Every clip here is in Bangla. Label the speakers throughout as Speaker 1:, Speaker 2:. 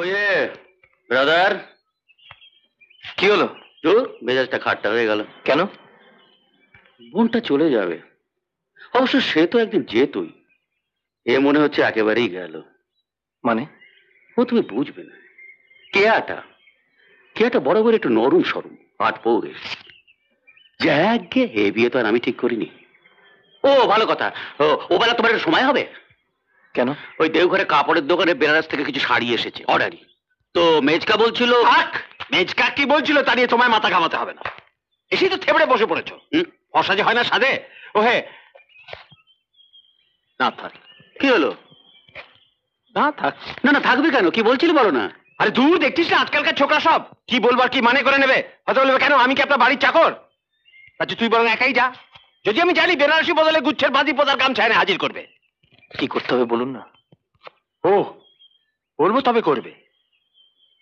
Speaker 1: ওয়ে ব্রাদার,
Speaker 2: কি হলো?
Speaker 1: তো মেজাজটা খাট্টা হয়ে গেল
Speaker 2: কেন?
Speaker 1: বোনটা চলে যাবে, অবশ্য সে তো একদিন যেতই। এ মনে হচ্ছে একেবারেই গেল।
Speaker 2: মানে?
Speaker 1: ও তুমি বুঝবে না। কেয়াটা কেয়াটা বরাবর একটু নরম সরম, আট পৌরে। যাকে এ বিয়ে তো আর আমি ঠিক করিনি। ও ভালো কথা, ও বেলা তোমার একটু সময় হবে?
Speaker 2: কেন?
Speaker 1: ওই দেওঘরে কাপড়ের দোকানে বেনারস থেকে কিছু শাড়ি এসেছে অর্ডারই। তো মেজকা বলছিল।
Speaker 3: থাক, মেজকা কি বলছিল তা নিয়ে তোমায় মাথা ঘামাতে হবে না। এসেই তো থেবড়ে বসে পড়েছো। ফর্সা যে হয় না সাদে, ও হে না থাক।
Speaker 1: কি হলো?
Speaker 3: না থাক।
Speaker 1: না না থাকবে কেন, কি বলছিল বলো না।
Speaker 3: আরে দূর, দেখছিস না আজকালকার ছোকরা সব কি বলবার কি মানে করে নেবে। হয়তো বলবে কেন আমি কি আপনার বাড়ির চাকর? আচ্ছা তুই বরং একাই যা, যদি আমি জানি বেনারসি বদলে গুচ্ছের বাজি পোতার গামছা এনে হাজির করবে।
Speaker 2: কি করতে হবে বলুন না।
Speaker 3: ও বলবো তবে করবে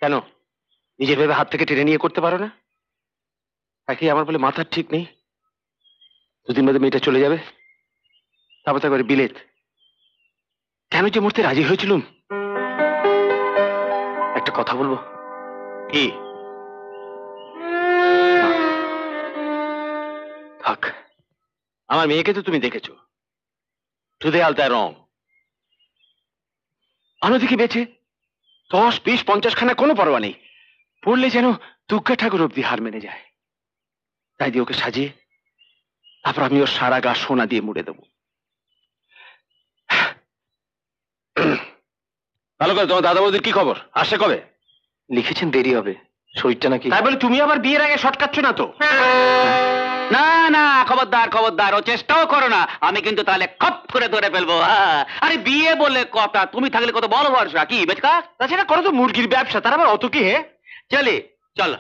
Speaker 3: কেন? নিজের ভেবে হাত থেকে টেনে নিয়ে করতে পারো না? একে আমার বলে মাথার ঠিক নেই। দুদিন বাদে মেয়েটা চলে যাবে, তারপর তো একবারে বিলেত। কেন যে মরতে রাজি হয়েছিলুম।
Speaker 2: একটা কথা বলবো?
Speaker 3: কি?
Speaker 2: থাক।
Speaker 3: আমার মেয়েকে তো তুমি দেখেছো, টুদে আলতায় রং। অন্যদিকে বেঁচে 10, 20, 50 খানা কোনো পরোয়া নেই, পড়লে যেন দুর্গা ঠাকুর অব্দি হার মেনে যায়। তাই দিয়ে ওকে সাজিয়ে তারপর আমি ওর সারা গা সোনা দিয়ে মুড়ে দেবো। ভালো করে, তোমার দাদা বৌদির কি খবর? আসছে কবে?
Speaker 2: লিখেছেন দেরি হবে, শরীরটা নাকি।
Speaker 3: তাই বলে তুমি আবার বিয়ের আগে শর্টকাচ্ছ না তো?
Speaker 1: না না খবরদার খবরদার, ও চেষ্টাও করো না, আমি কিন্তু তাহলে খপ করে ধরে ফেলবো। আরে বিয়ে বলে কথা, তুমি থাকলে কত বড় ভরসা। কি বেচকা?
Speaker 3: তাছাড়া করো তো মুরগির ব্যবসা, তার আবার অত কি হে?
Speaker 1: চলে চল।